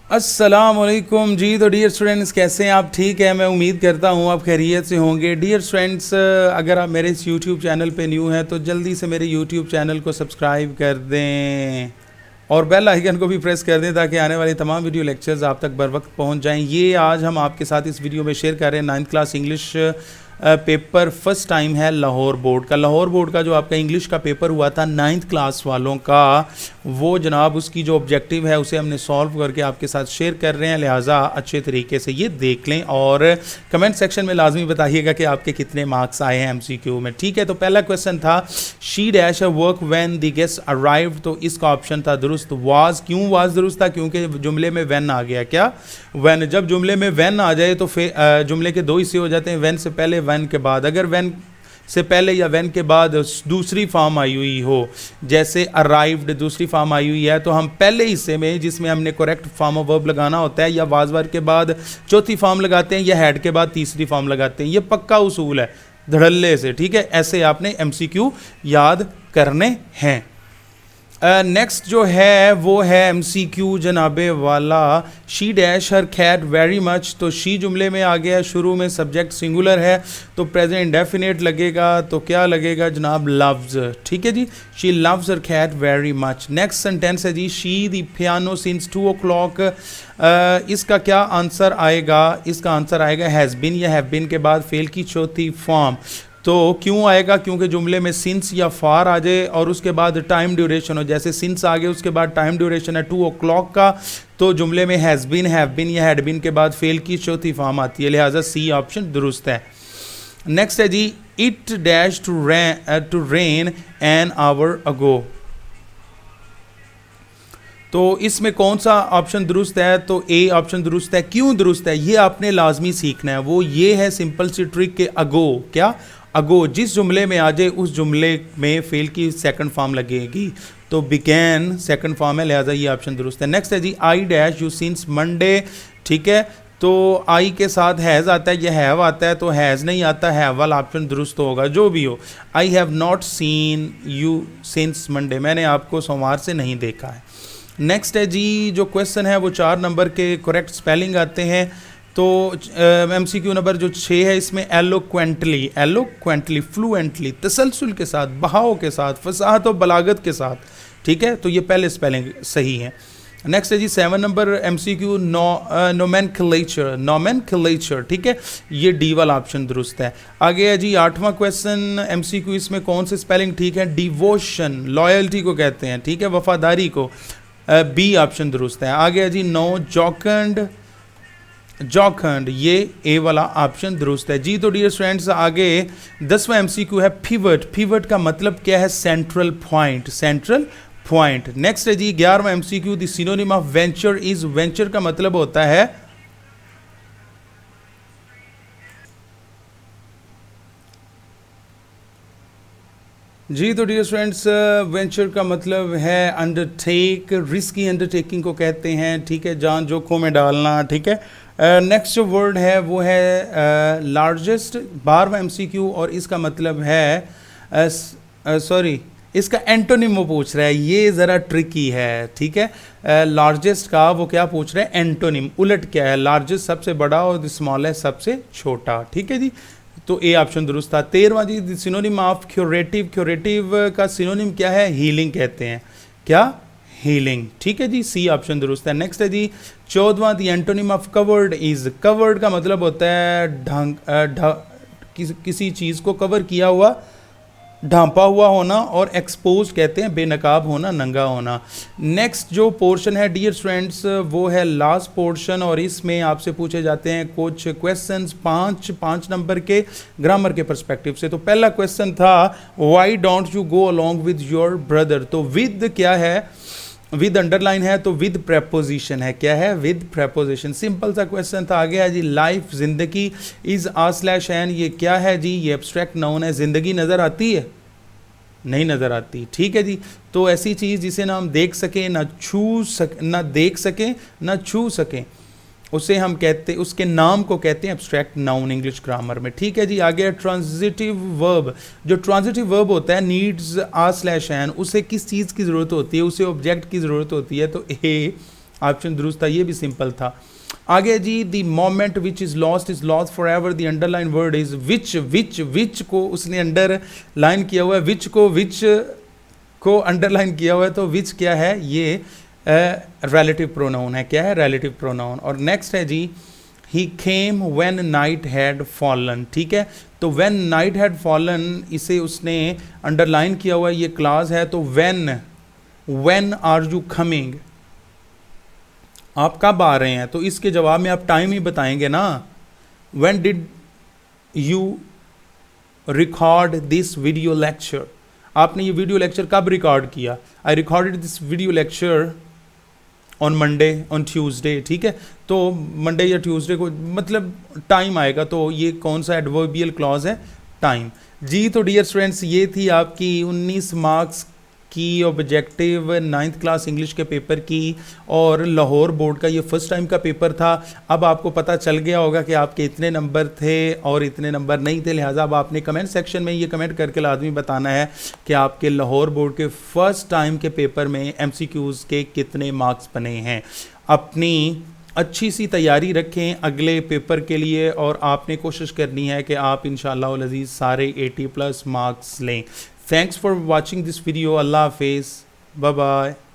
अस्सलामुअलैकुम जी। तो dear students, कैसे हैं आप? ठीक है, मैं उम्मीद करता हूँ आप खैरियत से होंगे। डियर स्टूडेंट्स, अगर आप मेरे इस यूट्यूब चैनल पे न्यू हैं तो जल्दी से मेरे यूट्यूब चैनल को सब्सक्राइब कर दें और बेल आइकन को भी प्रेस कर दें ताकि आने वाले तमाम वीडियो लेक्चर्स आप तक बर वक्त पहुँच जाएँ। ये आज हम आपके साथ इस वीडियो में शेयर कर रहे हैं 9th class English paper first time है लाहौर बोर्ड का। लाहौर बोर्ड का जो आपका इंग्लिश का पेपर हुआ था 9th क्लास वालों का, वो जनाब उसकी जो ऑब्जेक्टिव है उसे हमने सॉल्व करके आपके साथ शेयर कर रहे हैं। लिहाजा अच्छे तरीके से ये देख लें और कमेंट सेक्शन में लाजमी बताइएगा कि आपके कितने मार्क्स आए हैं एमसीक्यू में। ठीक है, तो पहला क्वेश्चन था she dash a work when the guest arrived, तो इसका ऑप्शन था दुरुस्त। वाज, क्यों वाज दुरुस्त था? क्योंकि जुमले में व्हेन आ गया। क्या? व्हेन। जब जुमले में व्हेन आ जाए तो फिर जुमले के दो हिस्से हो जाते हैं, व्हेन से पहले व्हेन के बाद। अगर व्हेन से पहले या व्हेन के बाद दूसरी फॉर्म आई हुई हो, जैसे अराइव्ड दूसरी फॉर्म आई हुई है, तो हम पहले हिस्से में जिसमें हमने करेक्ट फॉर्म ऑफ वर्ब लगाना होता है या वाज वर्ब के बाद चौथी फॉर्म लगाते हैं या हैड के बाद तीसरी फॉर्म लगाते हैं। ये पक्का उसूल है धड़ल्ले से। ठीक है, ऐसे आपने एमसीक्यू याद करने हैं। नेक्स्ट जो है वो है एमसीक्यू जनाबे वाला, she dash her cat very much. तो शी जुमले में आ गया, शुरू में सब्जेक्ट सिंगुलर है तो प्रेजेंट इंडेफिनिट लगेगा, तो क्या लगेगा जनाब? लव्स। ठीक है जी, she loves her cat very much. Next sentence है जी she the piano since 2 o'clock। इसका क्या आंसर आएगा? इसका आंसर आएगा हैज़ बिन या हैव बिन के बाद फेल की चौथी फॉर्म। तो क्यों आएगा? क्योंकि जुमले में सिंस या फार आ जाए और उसके बाद टाइम ड्यूरेशन हो, जैसे सिंस आ गए उसके बाद टाइम ड्यूरेशन है 2 o'clock का, तो जुमले में हैज़ बिन, हैव बिन या हैड बिन के बाद फेल की चौथी फॉर्म आती है। लिहाजा सी ऑप्शन दुरुस्त है। नेक्स्ट है जी it dash to rain an hour ago. तो इसमें कौन सा ऑप्शन दुरुस्त है? तो ए ऑप्शन दुरुस्त है। क्यों दुरुस्त है? ये आपने लाजमी सीखना है। वो ये है सिंपल सी ट्रिक के अगो, क्या? अगो जिस जुमले में आ जाए उस जुमले में फेल की सेकंड फॉर्म लगेगी, तो बिगैन सेकंड फॉर्म है, लिहाजा ये ऑप्शन दुरुस्त है। नेक्स्ट है जी I dash you since Monday. ठीक है, तो आई के साथ हैज़ आता है या हैव आता है, तो हैज़ नहीं आता, हैव वाला ऑप्शन दुरुस्त होगा। जो भी हो, I have not seen you since Monday, मैंने आपको सोमवार से नहीं देखा है। नेक्स्ट है जी जो क्वेश्चन है वो 4 नंबर के करेक्ट स्पेलिंग आते हैं। तो एमसीक्यू नंबर जो 6 है इसमें एलोक्वेंटली, एलोक्वेंटली, फ्लुएंटली, तसलसल के साथ, बहाव के साथ, फसाहत और बलागत के साथ। ठीक है, तो ये पहले स्पेलिंग सही है। नेक्स्ट है जी 7 नंबर एमसीक्यू नोमेनक्लेचर, नोमेनक्लेचर। ठीक है, ये डी वाला ऑप्शन दुरुस्त है। आगे है जी 8वां क्वेश्चन एमसीक्यू, इसमें कौन सी स्पेलिंग ठीक है? डिवोशन, लॉयल्टी को कहते हैं। ठीक है, वफादारी को, बी ऑप्शन दुरुस्त है। आगे है जी नो जॉकंड, जॉकंड, ये ए वाला ऑप्शन दुरुस्त है जी। तो डियर स्टूडेंट्स, आगे 10वां एमसीक्यू है पिवट। पिवट का मतलब क्या है? Central point, central point. Next है जी 11वां MCQ the synonym of venture is, venture का मतलब होता है जी। तो डियर स्टूडेंट्स, वेंचर का मतलब है अंडरटेक, रिस्की अंडरटेकिंग को कहते हैं। ठीक है, जान जोखों में डालना। ठीक है, नेक्स्ट जो वर्ड है वो है लार्जेस्ट, 12वां एमसीक्यू, और इसका मतलब है सॉरी, इसका एंटोनिम वो पूछ रहा है, ये ज़रा ट्रिकी है। ठीक है, लार्जेस्ट का वो क्या पूछ रहा है? एंटोनिम, उलट क्या है? लार्जेस्ट सबसे बड़ा और स्मॉलेस्ट सबसे छोटा। ठीक है जी, तो ए ऑप्शन दुरुस्त था। 13वां जी सिनोनिम ऑफ क्यूरेटिव, क्यूरेटिव का सिनोनिम क्या है? हीलिंग कहते हैं। क्या? हीलिंग। ठीक है जी, सी ऑप्शन दुरुस्त है। नेक्स्ट है जी 14वां the antonym of coward is, coward का मतलब होता है किसी चीज़ को कवर किया हुआ, ढांपा हुआ होना, और एक्सपोज कहते हैं बेनकाब होना, नंगा होना। नेक्स्ट जो पोर्शन है डियर स्टूडेंट्स वो है लास्ट पोर्शन, और इसमें आपसे पूछे जाते हैं कुछ क्वेश्चंस 5 नंबर के ग्रामर के पर्सपेक्टिव से। तो पहला क्वेश्चन था why don't you go along with your brother. तो विद क्या है? विद अंडरलाइन है, तो विद प्रेपोजिशन है। क्या है? With preposition. सिंपल सा क्वेश्चन था। आगे है जी लाइफ, जिंदगी, इज आ स्लैश एन, ये क्या है जी? ये एब्स्ट्रैक्ट नाउन है। जिंदगी नज़र आती है? नहीं नज़र आती। ठीक है जी, तो ऐसी चीज़ जिसे ना हम देख सकें, ना छू ना देख सकें, ना छू सकें, उसे हम कहते, उसके नाम को कहते हैं एब्स्ट्रैक्ट नाउन इंग्लिश ग्रामर में। ठीक है जी, आगे ट्रांजिटिव वर्ब। जो ट्रांजिटिव वर्ब होता है नीड्स आ स्लैश एन, उसे किस चीज़ की ज़रूरत होती है? उसे ऑब्जेक्ट की ज़रूरत होती है। तो ए ऑप्शन दुरुस्त था, ये भी सिंपल था। आगे जी, the moment which is lost for ever, the underline word is which को उसने अंडरलाइन किया हुआ है, विच को अंडरलाइन किया हुआ है, तो विच क्या है, ये रिलेटिव प्रोनाउन है। क्या है? Relative pronoun. और नेक्स्ट है जी, he came when night had fallen. ठीक है, तो व्हेन नाइट हैड फॉलन इसे उसने अंडरलाइन किया हुआ है, ये क्लास है। तो व्हेन आर यू कमिंग, आप कब आ रहे हैं, तो इसके जवाब में आप टाइम ही बताएंगे ना। When did you record this video lecture, आपने ये वीडियो लेक्चर कब रिकॉर्ड किया? I recorded this video lecture on Monday, on Tuesday. ठीक है, तो मंडे या ट्यूसडे को मतलब टाइम आएगा, तो ये कौन सा एडवर्बियल क्लॉज है? टाइम। जी तो डियर स्टूडेंट्स, ये थी आपकी 19 मार्क्स की ऑब्जेक्टिव 9th क्लास इंग्लिश के पेपर की, और लाहौर बोर्ड का ये फर्स्ट टाइम का पेपर था। अब आपको पता चल गया होगा कि आपके इतने नंबर थे और इतने नंबर नहीं थे, लिहाजा अब आपने कमेंट सेक्शन में ये कमेंट करके लाजमी बताना है कि आपके लाहौर बोर्ड के फर्स्ट टाइम के पेपर में MCQs के कितने मार्क्स बने हैं। अपनी अच्छी सी तैयारी रखें अगले पेपर के लिए, और आपने कोशिश करनी है कि आप इंशाअल्लाह अल अज़ीज़ सारे 80+ मार्क्स लें। Thanks for watching this video. Allah Hafiz. Bye bye.